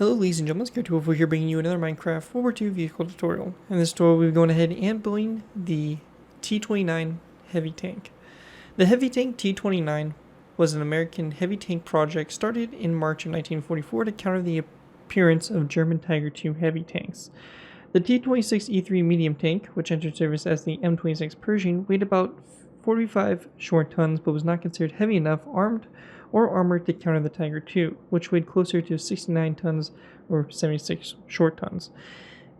Hello ladies and gentlemen, it's over here bringing you another Minecraft World War II vehicle tutorial. In this tutorial we'll be going ahead and building the T29 Heavy Tank. The Heavy Tank T29 was an American heavy tank project started in March of 1944 to counter the appearance of German Tiger II heavy tanks. The T26E3 medium tank, which entered service as the M26 Pershing, weighed about 45 short tons but was not considered heavy enough armed or armored to counter the Tiger II, which weighed closer to 69 tons or 76 short tons.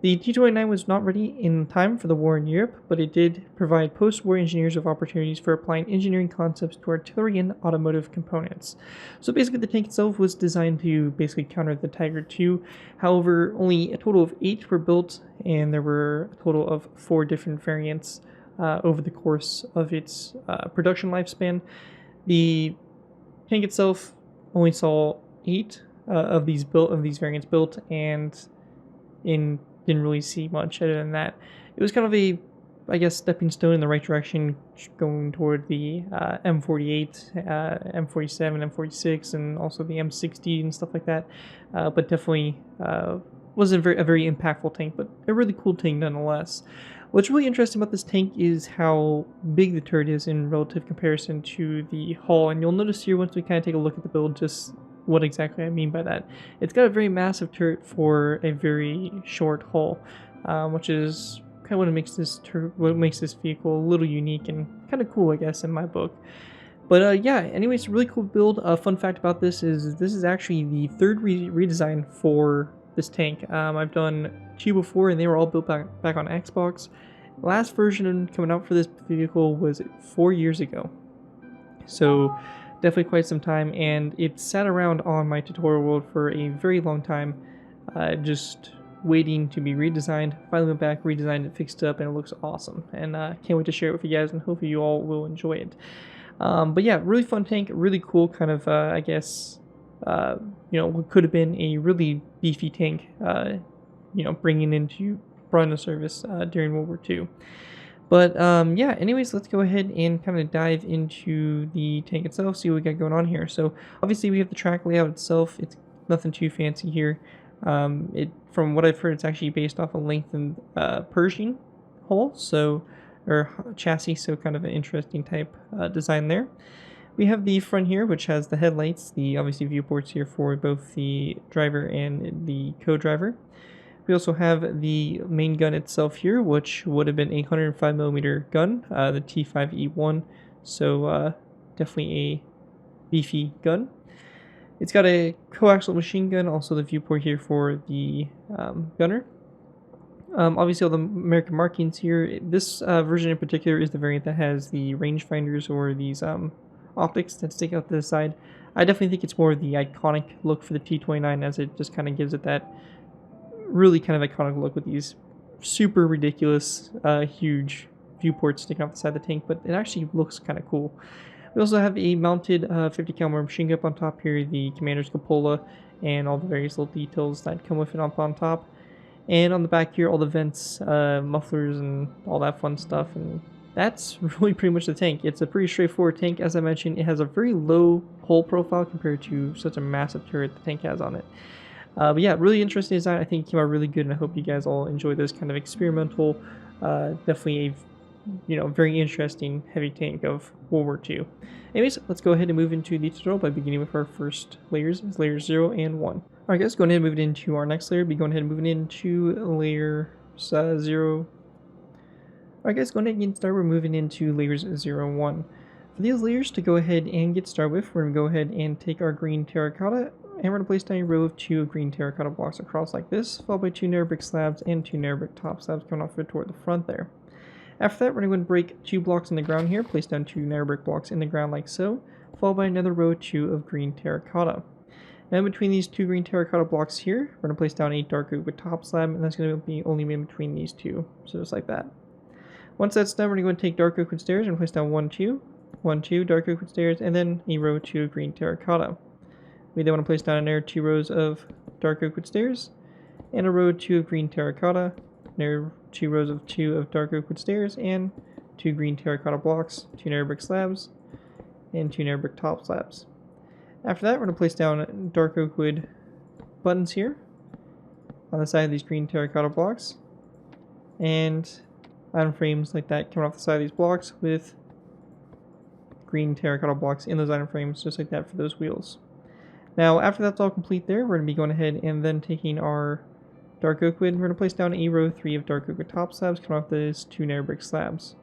The T-29 was not ready in time for the war in Europe, but it did provide post-war engineers with opportunities for applying engineering concepts to artillery and automotive components. So basically the tank itself was designed to basically counter the Tiger II. However, only a total of 8 were built, and there were a total of 4 different variants over the course of its production lifespan. The tank itself only saw 8 of these variants built, and didn't really see much other than that. It was kind of a, I guess, stepping stone in the right direction, going toward the M48, M47, M46, and also the M60 and stuff like that. But definitely wasn't a very impactful tank, but a really cool tank nonetheless. What's really interesting about this tank is how big the turret is in relative comparison to the hull, and you'll notice here once we kind of take a look at the build just what exactly I mean by that. It's got a very massive turret for a very short hull, which is kind of what makes this vehicle a little unique and kind of cool, I guess, in my book. But yeah, anyways, really cool build. Fun fact about this is actually the third redesign for this tank. I've done 2 before, and they were all built back on Xbox. The last version coming out for this vehicle was 4 years ago, so definitely quite some time, and it sat around on my tutorial world for a very long time, just waiting to be redesigned. Finally went back, redesigned it, fixed it up, and it looks awesome, and can't wait to share it with you guys, and hopefully you all will enjoy it. But yeah, really fun tank, really cool, kind of I guess what could have been a really beefy tank, brought into service during World War II. But yeah, anyways, let's go ahead and kind of dive into the tank itself, see what we got going on here. So obviously we have the track layout itself. It's nothing too fancy here. From what I've heard, it's actually based off a lengthened Pershing hull, or chassis, so kind of an interesting type design there. We have the front here, which has the headlights, the obviously viewports here for both the driver and the co-driver. We also have the main gun itself here, which would have been a 105mm gun, the T5E1, so definitely a beefy gun. It's got a coaxial machine gun, also the viewport here for the gunner. Obviously all the American markings here. This version in particular is the variant that has the rangefinders, or these optics that stick out to the side. I definitely think it's more of the iconic look for the T29, as it just kind of gives it that really kind of iconic look with these super ridiculous huge viewports sticking off the side of the tank, but it actually looks kind of cool. We also have a mounted 50 caliber machine gun up on top here, the commander's cupola, and all the various little details that come with it up on top. And on the back here, all the vents, mufflers, and all that fun stuff. And that's really pretty much the tank. It's a pretty straightforward tank. As I mentioned, it has a very low hull profile compared to such a massive turret the tank has on it. But yeah, really interesting design. I think it came out really good, and I hope you guys all enjoy this kind of experimental, definitely a very interesting heavy tank of World War II. Anyways, let's go ahead and move into the tutorial by beginning with our first layers, layers 0 and 1. Alright guys, going ahead and moving into our next layer. Be going ahead and moving into layer 0. Alright guys, going ahead and get started. We're moving into layers 0 and 1. For these layers to go ahead and get started with, we're going to go ahead and take our green terracotta, and we're going to place down a row of 2 green terracotta blocks across like this, followed by 2 narrow brick slabs and 2 narrow brick top slabs coming off toward the front there. After that, we're going to break 2 blocks in the ground here, place down 2 narrow brick blocks in the ground like so, followed by another row 2 of green terracotta. Now in between these 2 green terracotta blocks here, we're going to place down a dark oak with top slab, and that's going to be only in between these 2, so just like that. Once that's done, we're going to take dark oak wood stairs and place down 1, 2, 1, 2, dark oak wood stairs, and then a row 2 of green terracotta. We then want to place down another 2 rows of dark oak wood stairs, and a row 2 of green terracotta, another 2 rows of 2 of dark oak wood stairs, and 2 green terracotta blocks, 2 narrow brick slabs, and 2 narrow brick top slabs. After that, we're going to place down dark oak wood buttons here, on the side of these green terracotta blocks, and item frames like that coming off the side of these blocks with green terracotta blocks in those item frames, just like that for those wheels. Now, after that's all complete there, we're going to be going ahead and then taking our dark oak wood. We're going to place down a row 3 of dark oak wood top slabs coming off these 2 nether brick slabs.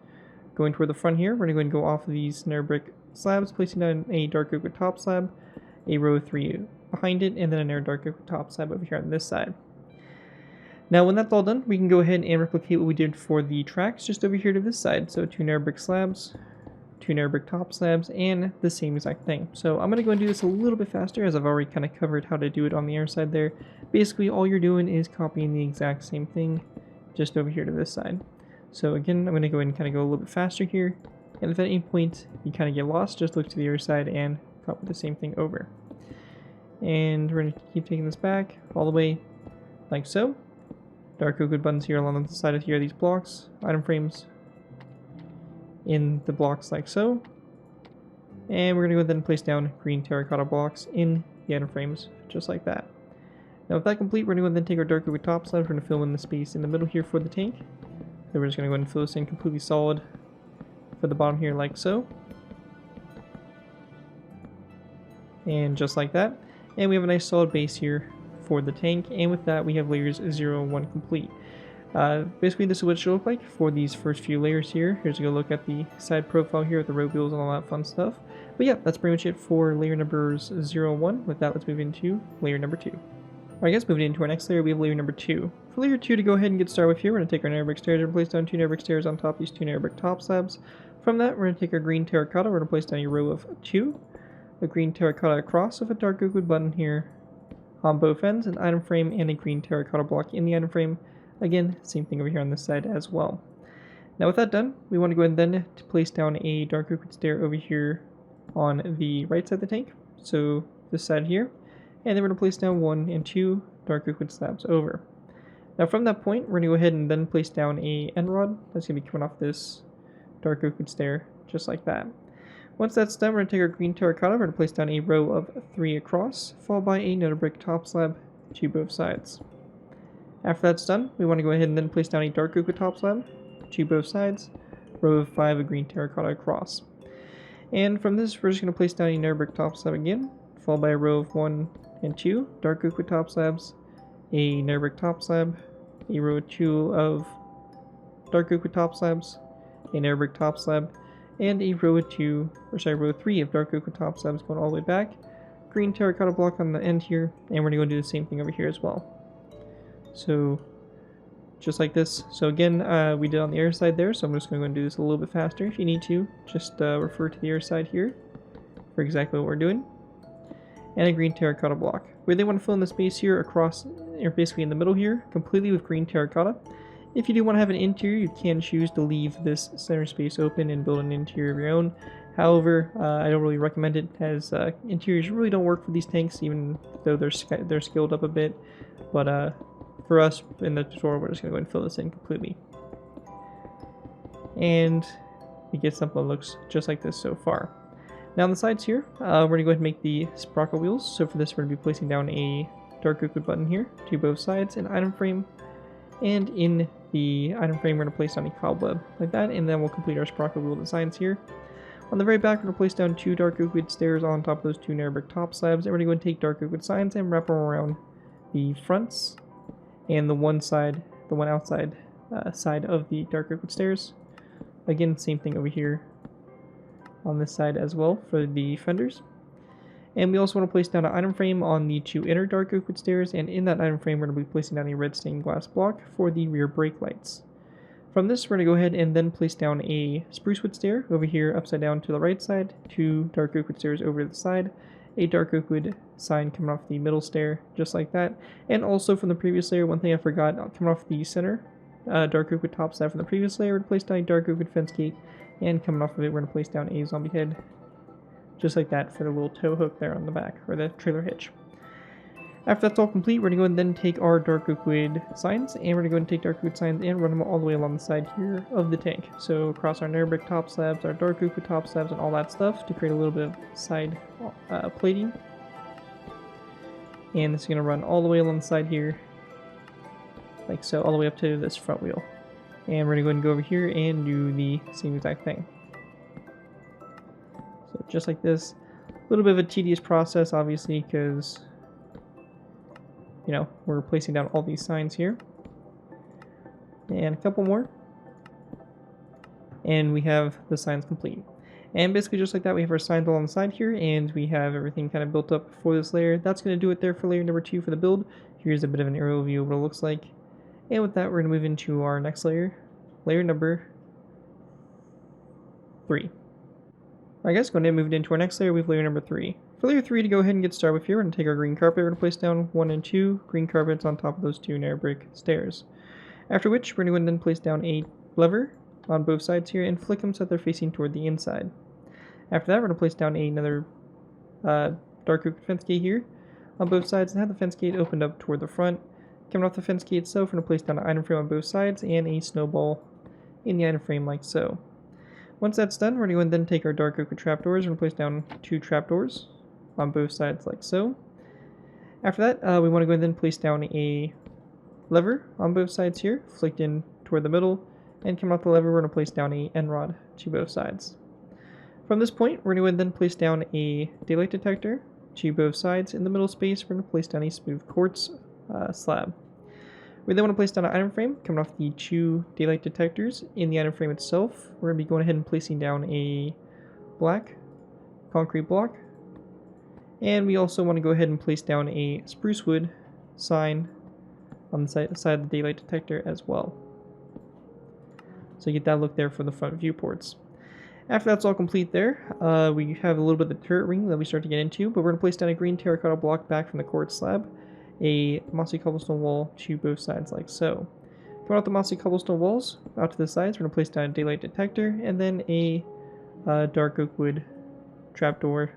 Going toward the front here, we're going to go and go off of these nether brick slabs, placing down a dark oak wood top slab, a row 3 behind it, and then another dark oak wood top slab over here on this side. Now, when that's all done, we can go ahead and replicate what we did for the tracks just over here to this side. So 2 nether brick slabs, 2 nether brick top slabs, and the same exact thing. So I'm going to go and do this a little bit faster, as I've already kind of covered how to do it on the other side there. Basically, all you're doing is copying the exact same thing just over here to this side. So again, I'm going to go ahead and kind of go a little bit faster here. And if at any point you kind of get lost, just look to the other side and copy the same thing over. And we're going to keep taking this back all the way like so. Dark oak wood buttons here along the side of here, these blocks, item frames in the blocks like so. And we're going to go ahead and place down green terracotta blocks in the item frames, just like that. Now with that complete, we're going to go ahead and take our dark oak wood top slabs. We're going to fill in the space in the middle here for the tank. Then we're just going to go ahead and fill this in completely solid for the bottom here like so. And just like that. And we have a nice solid base here for the tank, and with that we have layers 0 and 1 complete. Basically this is what it should look like for these first few layers here. Here's a good look at the side profile here with the road wheels and all that fun stuff. But yeah, that's pretty much it for layer numbers 0 and 1. With that, let's move into layer number 2. Alright guys, moving into our next layer, we have layer number 2. For layer 2, to go ahead and get started with here, we're going to take our nether brick stairs and place down 2 nether brick stairs on top of these 2 nether brick top slabs. From that, we're going to take our green terracotta, we're going to place down a row of 2, a green terracotta across with a dark oak wood button here on both ends, an item frame, and a green terracotta block in the item frame. Again, same thing over here on this side as well. Now with that done, we want to go ahead and then to place down a dark oak wood stair over here on the right side of the tank, so this side here, and then we're going to place down 1 and 2 dark oak wood slabs over. Now from that point, we're going to go ahead and then place down a end rod that's going to be coming off this dark oak wood stair, just like that. Once that's done, we're going to take our green terracotta, we're going to place down a row of 3 across, followed by a nether brick top slab to both sides. After that's done, we want to go ahead and then place down a dark oak wood top slab to both sides, row of 5 of green terracotta across. And from this, we're just going to place down a nether brick top slab again, followed by a row of 1 and 2 dark oak wood top slabs, a nether brick top slab, a row of 2 of dark oak wood top slabs, a nether brick top slab, and a row of 3 of dark oak wood top slabs going all the way back, green terracotta block on the end here, and we're going to go do the same thing over here as well. So just like this. So again, we did on the other side there, so I'm just going to go and do this a little bit faster. If you need to, just refer to the other side here for exactly what we're doing. And a green terracotta block. We really want to fill in the space here across, or basically in the middle here, completely with green terracotta. If you do want to have an interior, you can choose to leave this center space open and build an interior of your own. However, I don't really recommend it, as interiors really don't work for these tanks, even though they're scaled up a bit. But for us in the tutorial, we're just going to go and fill this in completely. And we get something that looks just like this so far. Now on the sides here, we're going to go ahead and make the Sprocket Wheels. So for this, we're going to be placing down a dark oak wood button here to both sides, an item frame, and in the item frame we're going to place down a cobweb like that, and then we'll complete our Sprocket Wheel designs here. On the very back, we're going to place down 2 dark oak wood stairs on top of those 2 nether brick top slabs, and we're going to go and take dark oak wood signs and wrap them around the fronts and the one outside side of the dark oak wood stairs. Again, same thing over here on this side as well for the fenders. And we also want to place down an item frame on the 2 inner dark oak wood stairs, and in that item frame we're going to be placing down a red stained glass block for the rear brake lights. From this, we're going to go ahead and then place down a spruce wood stair over here upside down to the right side, 2 dark oak wood stairs over to the side, a dark oak wood sign coming off the middle stair, just like that. And also from the previous layer, one thing I forgot, coming off the center dark oak wood top slab from the previous layer, we're going to place down a dark oak wood fence gate, and coming off of it, we're going to place down a zombie head, just like that, for the little tow hook there on the back, or the trailer hitch. After that's all complete, we're going to go and then take our dark oak wood signs, and we're going to go and take dark oak wood signs and run them all the way along the side here of the tank. So across our nether brick top slabs, our dark oak wood top slabs, and all that stuff to create a little bit of side plating. And this is going to run all the way along the side here like so, all the way up to this front wheel. And we're going to go ahead and go over here and do the same exact thing. So just like this. A little bit of a tedious process, obviously, because, you know, we're placing down all these signs here. And a couple more. And we have the signs complete. And basically just like that, we have our signs all on the side here, and we have everything kind of built up for this layer. That's going to do it there for layer number 2 for the build. Here's a bit of an aerial view of what it looks like. And with that, we're going to move into our next layer, layer number 3. Alright guys, going to move into our next layer, we have layer number 3. For layer 3, to go ahead and get started with here, we're going to take our green carpet, we're going to place down 1 and 2 green carpets on top of those 2 narrow brick stairs. After which, we're going to then place down a lever on both sides here and flick them so that they're facing toward the inside. After that, we're going to place down another dark oak fence gate here on both sides and have the fence gate opened up toward the front. Coming off the fence gate itself, we're going to place down an item frame on both sides and a snowball in the item frame like so. Once that's done, we're going to then take our dark oak trapdoors. We're going to place down 2 trapdoors on both sides like so. After that, we want to go and then place down a lever on both sides here, flicked in toward the middle, and coming off the lever, we're going to place down a end rod to both sides. From this point, we're going to then place down a daylight detector to both sides. In the middle space, we're going to place down a smooth quartz slab. We then want to place down an item frame, coming off the 2 daylight detectors. In the item frame itself, we're going to be going ahead and placing down a black concrete block. And we also want to go ahead and place down a spruce wood sign on the side of the daylight detector as well. So you get that look there for the front viewports. After that's all complete there, we have a little bit of the turret ring that we start to get into, but we're going to place down a green terracotta block back from the quartz slab, a mossy cobblestone wall to both sides like so. Coming out the mossy cobblestone walls, out to the sides, we're going to place down a daylight detector, and then a dark oak wood trapdoor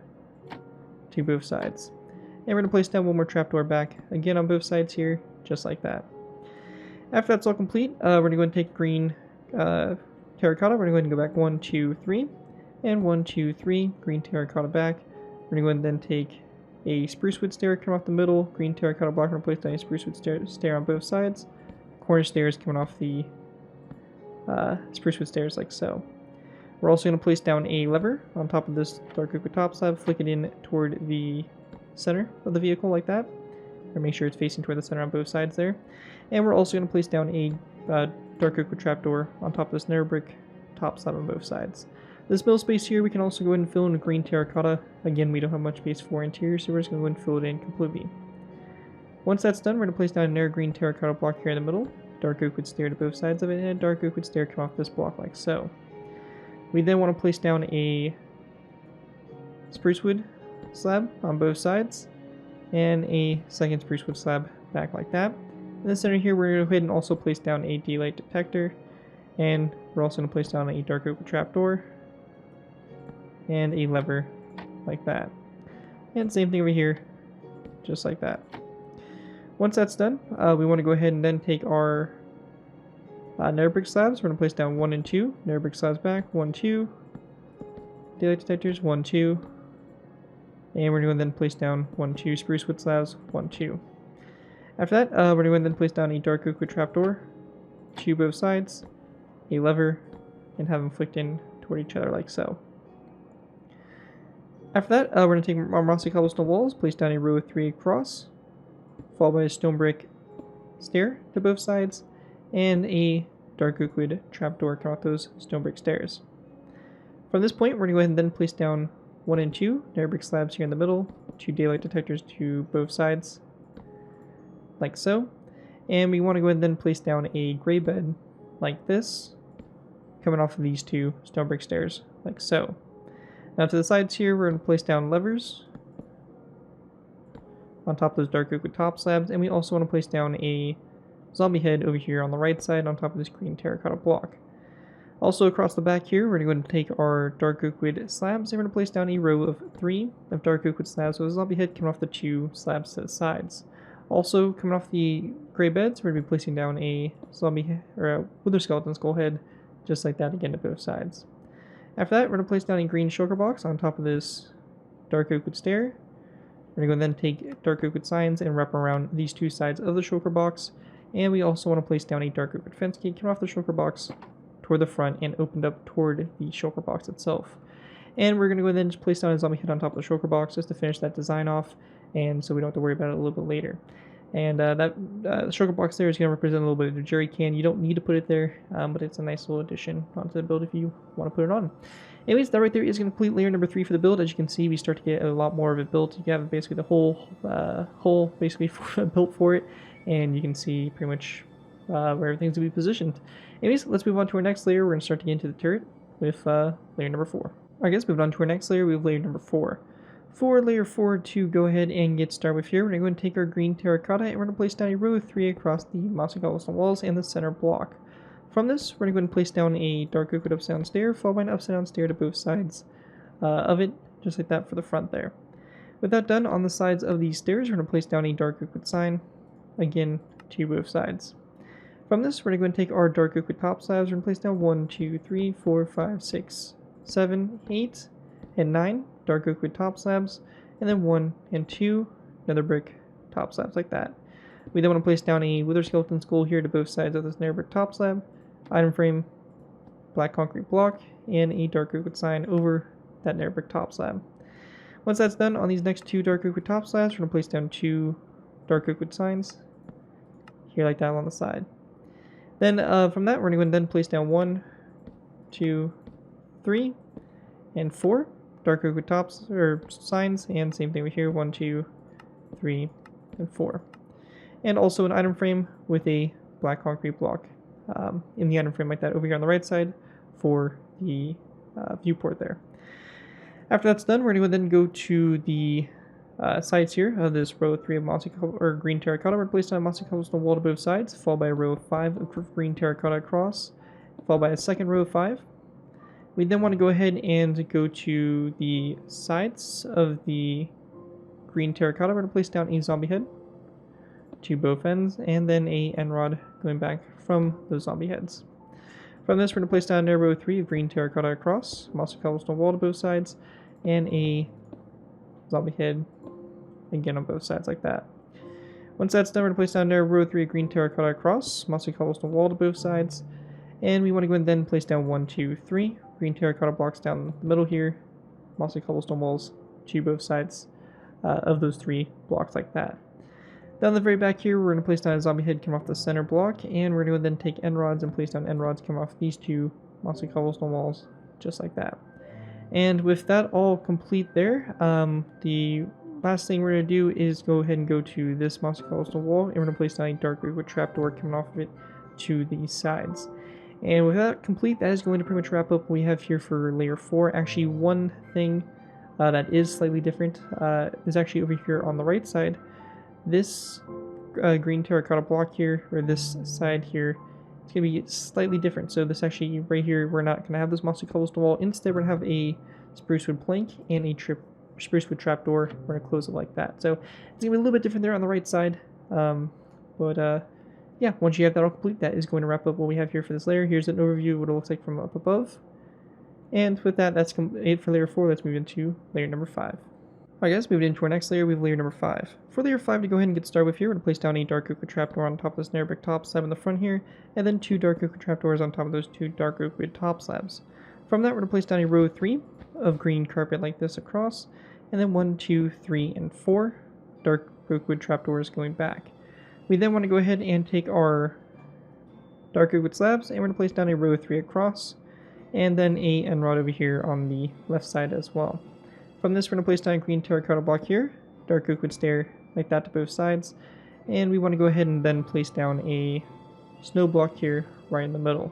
to both sides. And we're going to place down one more trapdoor back, again on both sides here, just like that. After that's all complete, we're going to go and take green terracotta. We're going to go ahead and go back 1, 2, 3, and 1, 2, 3, green terracotta back. We're going to go ahead and then take a spruce wood stair coming off the middle, green terracotta block, we're going to place down a spruce wood stair on both sides, corner stairs coming off the spruce wood stairs like so. We're also going to place down a lever on top of this dark oak top slab, flick it in toward the center of the vehicle like that, or make sure it's facing toward the center on both sides there. And we're also going to place down a dark oak trapdoor on top of this narrow brick top slab on both sides. This middle space here, we can also go ahead and fill in with green terracotta. Again, we don't have much space for interior, so we're just going to go ahead and fill it in completely. Once that's done, we're going to place down a narrow green terracotta block here in the middle, dark oak wood stair to both sides of it, and a dark oak wood stair come off this block like so. We then want to place down a spruce wood slab on both sides, and a second spruce wood slab back like that. In the center here, we're going to go ahead and also place down a daylight detector, and we're also going to place down a dark oak trapdoor, and a lever like that. And same thing over here, just like that. Once that's done, we want to go ahead and then take our nether brick slabs. We're going to place down 1 and 2, nether brick slabs back, 1, 2, daylight detectors, 1, 2, and we're going to then place down 1, 2 spruce wood slabs, 1, 2. After that, we're going to then place down a dark oak trapdoor to both sides, a lever, and have them flicked in toward each other like so. After that, we're going to take our mossy cobblestone walls, place down a row of 3 across, followed by a stone brick stair to both sides, and a dark oak wood trapdoor coming off those stone brick stairs. From this point, we're going to go ahead and then place down 1 and 2 nether brick slabs here in the middle, 2 daylight detectors to both sides, like so. And we want to go ahead and then place down a gray bed like this, coming off of these 2 stone brick stairs, like so. Now to the sides here, we're going to place down levers on top of those dark oak top slabs, and we also want to place down a zombie head over here on the right side on top of this green terracotta block. Also across the back here, we're going to take our dark oak wood slabs, and we're going to place down a row of 3 of dark oak wood slabs with a zombie head coming off the 2 slabs to the sides. Also coming off the gray beds, we're going to be placing down a zombie or a wither skeleton skull head, just like that again to both sides. After that, we're going to place down a green shulker box on top of this dark oak wood stair. We're going to go then take dark oak wood signs and wrap around these 2 sides of the shulker box. And we also want to place down a dark oak wood fence gate, coming off the shulker box toward the front and opened up toward the shulker box itself. And we're going to go ahead and just place down a zombie head on top of the shulker box just to finish that design off, and so we don't have to worry about it a little bit later. And the shulker box there is going to represent a little bit of the jerry can. You don't need to put it there, but it's a nice little addition onto the build if you want to put it on. Anyways, that right there is going to complete layer number 3 for the build. As you can see, we start to get a lot more of it built. You have basically the whole hole basically built for it, and you can see pretty much where everything's going to be positioned. Anyways, let's move on to our next layer. We're going to start to get into the turret with layer number 4. I guess moving on to our next layer, we have layer number 4. For layer 4, to go ahead and get started with here, we're going to go and take our green terracotta and we're going to place down a row of 3 across the mossy cobblestone walls and the center block. From this, we're going to go ahead and place down a dark oak wood upside down stair, followed by an upside down stair to both sides of it, just like that for the front there. With that done, on the sides of these stairs, we're going to place down a dark oak wood sign, again, to both sides. From this, we're going to go and take our dark oak wood top slabs. We're going to place down 1, 2, 3, 4, 5, 6, 7, 8, and 9 dark oak wood top slabs, and then 1 and 2 nether brick top slabs like that. We then want to place down a wither skeleton skull here to both sides of this nether brick top slab, item frame, black concrete block, and a dark oak wood sign over that nether brick top slab. Once that's done, on these next 2 dark oak wood top slabs, we're going to place down 2 dark oak wood signs here like that along the side. Then from that, we're going to then place down 1, 2, 3, and 4 dark oak wood tops or signs, and same thing over here, 1, 2, 3, and 4. And also an item frame with a black concrete block in the item frame like that over here on the right side for the viewport there. After that's done, we're going to then go to the sides here of this row 3 of mossy or green terracotta. We're going to place down a mossy cobblestone wall to both sides, followed by a row of 5 of green terracotta across, followed by a second row of 5. We then want to go ahead and go to the sides of the green terracotta. We're going to place down a zombie head to both ends, and then a end rod going back from those zombie heads. From this, we're going to place down a row 3 of green terracotta across, mossy cobblestone wall to both sides, and a zombie head again on both sides like that. Once that's done, we're going to place down a row 3 of green terracotta across, mossy cobblestone wall to both sides, and we want to go and then place down 1, 2, 3 green terracotta blocks down the middle here, mossy cobblestone walls to both sides of those 3 blocks like that. Down the very back here, we're going to place down a zombie head come off the center block, and we're going to then take end rods and place down end rods come off these 2 mossy cobblestone walls, just like that. And with that all complete there, the last thing we're going to do is go ahead and go to this mossy cobblestone wall, and we're going to place down a dark oak wood trapdoor coming off of it to the sides. And with that complete, that is going to pretty much wrap up what we have here for layer 4. Actually, one thing that is slightly different is actually over here on the right side. This green terracotta block here, or this side here, it's going to be slightly different. So this actually, right here, we're not going to have this mossy cobblestone wall. Instead, we're going to have a spruce wood plank and a spruce wood trapdoor. We're going to close it like that. So it's going to be a little bit different there on the right side. Yeah, once you have that all complete, that is going to wrap up what we have here for this layer. Here's an overview of what it looks like from up above. And with that, that's it for layer 4. Let's move into layer number 5. Alright guys, moving into our next layer, we have layer number 5. For layer 5, to go ahead and get started with here, we're going to place down a dark oak wood trapdoor on top of this nether brick top slab in the front here, and then 2 dark oak wood trapdoors on top of those 2 dark oak wood top slabs. From that, we're going to place down a row 3 of green carpet like this across, and then 1, 2, 3, and 4 dark oak wood trapdoors going back. We then want to go ahead and take our dark oak wood slabs, and we're going to place down a row 3 across, and then a end rod over here on the left side as well. From this, we're going to place down a green terracotta block here, dark oak wood stair like that to both sides, and we want to go ahead and then place down a snow block here right in the middle.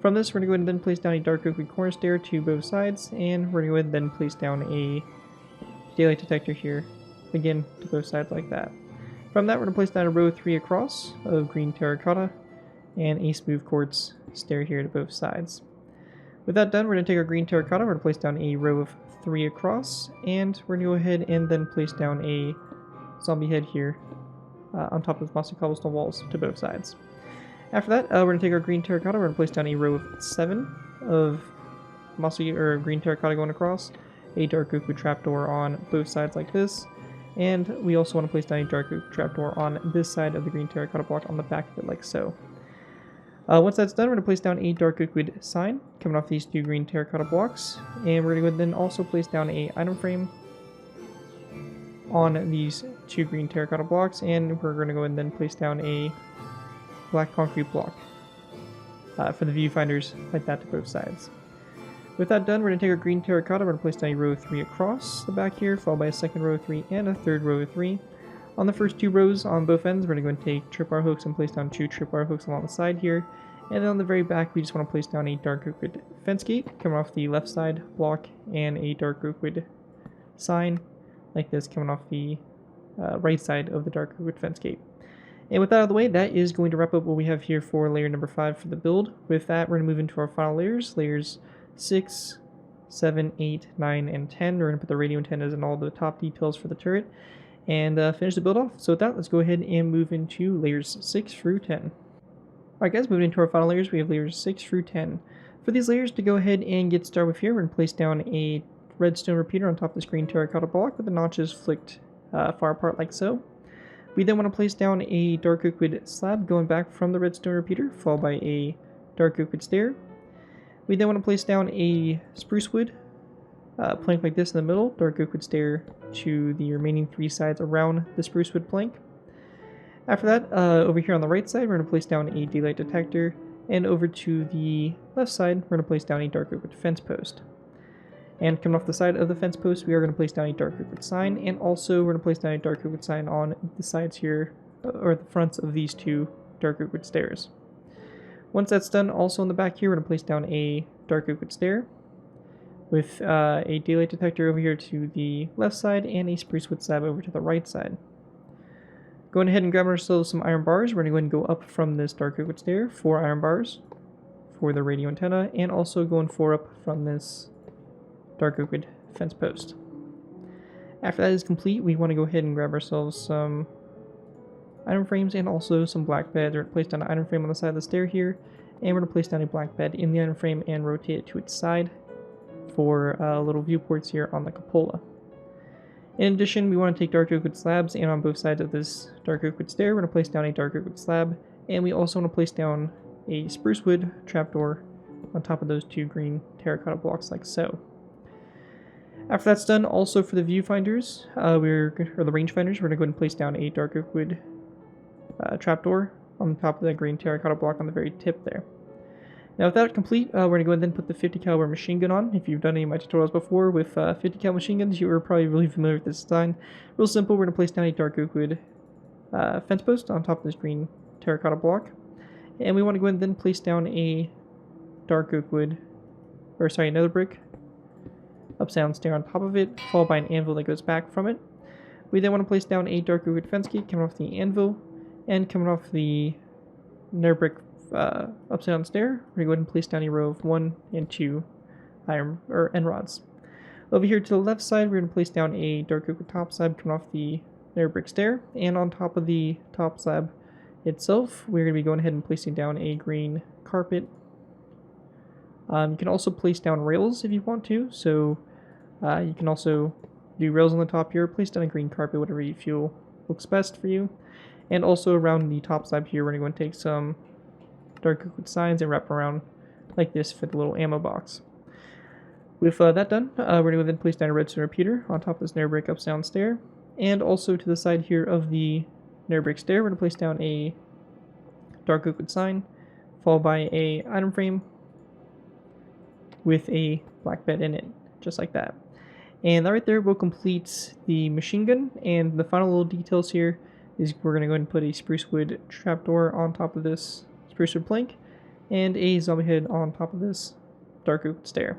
From this, we're going to go ahead and then place down a dark oak wood corner stair to both sides, and we're going to go ahead and then place down a daylight detector here, again to both sides like that. From that, we're going to place down a row 3 across of green terracotta and a smooth quartz stair here to both sides. With that done, we're going to take our green terracotta, we're going to place down a row of 3 across, and we're going to go ahead and then place down a zombie head here on top of the mossy cobblestone walls to both sides. After that, we're going to take our green terracotta, we're going to place down a row of 7 of mossy or green terracotta going across, a dark oak wood trapdoor on both sides like this, And we also want to place down a dark oak trapdoor on this side of the green terracotta block on the back of it, like so. Once that's done, we're going to place down a dark oak wood sign coming off these 2 green terracotta blocks, and we're going to then also place down a item frame on these 2 green terracotta blocks, and we're going to go and then place down a black concrete block for the viewfinders like that to both sides. With that done, we're going to take our green terracotta, we're going to place down a row of 3 across the back here, followed by a second row of 3 and a third row of 3. On the first 2 rows on both ends, we're going to go and take tripwire hooks and place down 2 tripwire hooks along the side here. And then on the very back, we just want to place down a dark oak wood fence gate coming off the left side block and a dark oak wood sign like this coming off the right side of the dark oak wood fence gate. And with that out of the way, that is going to wrap up what we have here for layer number 5 for the build. With that, we're going to move into our final layers, layers 6, 7, 8, 9, and 10. We're going to put the radio antennas and all the top details for the turret and finish the build off. So with that, let's go ahead and move into layers 6 through 10. Alright guys, moving into our final layers, we have layers 6 through 10. For these layers, to go ahead and get started with here, we're going to place down a redstone repeater on top of this green terracotta block with the notches flicked far apart like so. We then want to place down a dark oak wood slab going back from the redstone repeater, followed by a dark oak wood stair. We then want to place down a spruce wood plank like this in the middle, dark oak wood stair to the remaining 3 sides around the spruce wood plank. After that, over here on the right side, we're going to place down a daylight detector, and over to the left side, we're going to place down a dark oak wood fence post. And coming off the side of the fence post, we are going to place down a dark oak wood sign, and also we're going to place down a dark oak wood sign on the sides here, or the fronts of these 2 dark oak wood stairs. Once that's done, also on the back here, we're going to place down a dark oak wood stair with a daylight detector over here to the left side and a spruce wood slab over to the right side. Going ahead and grabbing ourselves some iron bars, we're going to go ahead and go up from this dark oak wood stair, 4 iron bars for the radio antenna, and also going 4 up from this dark oak wood fence post. After that is complete, we want to go ahead and grab ourselves some item frames and also some black beds. We're going to place down an item frame on the side of the stair here, and we're going to place down a black bed in the item frame and rotate it to its side for little viewports here on the cupola. In addition, we want to take dark oak wood slabs, and on both sides of this dark oak wood stair, we're going to place down a dark oak wood slab, and we also want to place down a spruce wood trapdoor on top of those 2 green terracotta blocks like so. After that's done, also for the viewfinders, or the rangefinders, we're going to go ahead and place down a dark oak wood trapdoor on top of the green terracotta block on the very tip there. Now with that complete, we're going to go ahead and then put the 50 caliber machine gun on. If you've done any of my tutorials before with 50 cal machine guns, you are probably really familiar with this design. Real simple, we're going to place down a dark oak wood fence post on top of this green terracotta block. And we want to go ahead and then place down a dark oak wood, another brick upside down stair on top of it, followed by an anvil that goes back from it. We then want to place down a dark oak wood fence gate coming off the anvil, and coming off the nether brick upside down stair, we're going to go ahead and place down a row of 1 and 2 end rods. Over here to the left side, we're going to place down a dark oak wood top slab coming off the nether brick stair, and on top of the top slab itself, we're going to be going ahead and placing down a green carpet. You can also place down rails if you want to, so you can also do rails on the top here, place down a green carpet, whatever you feel looks best for you. And also around the top slab here, we're going to go and take some dark oak wood signs and wrap around like this for the little ammo box. With that done, we're going to then place down a redstone repeater on top of this nether brick upside down stair, and also to the side here of the nether brick stair, we're going to place down a dark oak wood sign, followed by a item frame with a black bed in it, just like that. And that right there will complete the machine gun, and the final little details here is we're going to go ahead and put a spruce wood trapdoor on top of this spruce wood plank, and a zombie head on top of this dark oak stair.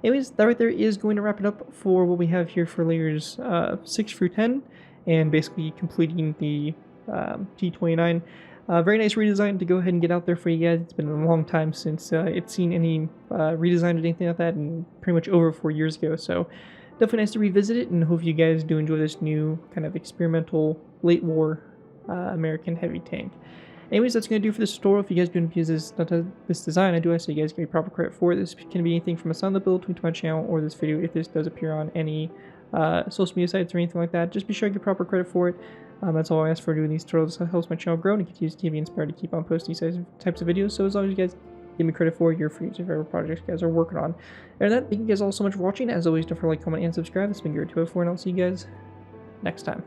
Anyways, that right there is going to wrap it up for what we have here for layers 6 through 10, and basically completing the T29. Very nice redesign to go ahead and get out there for you guys. It's been a long time since it's seen any redesign or anything like that, and pretty much over 4 years ago, so definitely nice to revisit it, and hope you guys do enjoy this new kind of experimental late war American heavy tank. Anyways, that's going to do for this tutorial. If you guys do use this design, I do ask that you guys give me proper credit for it. This can be anything from a sound build, tweet to my channel, or this video if this does appear on any social media sites or anything like that. Just be sure to give proper credit for it. That's all I ask for doing these tutorials. It helps my channel grow and it continues to keep me inspired to keep on posting these types of videos. So as long as you guys give me credit for your favorite projects you guys are working on. And that, thank you guys all so much for watching. As always, don't forget to like, comment, and subscribe. This has been DerekFrostWestbrook, and I'll see you guys next time.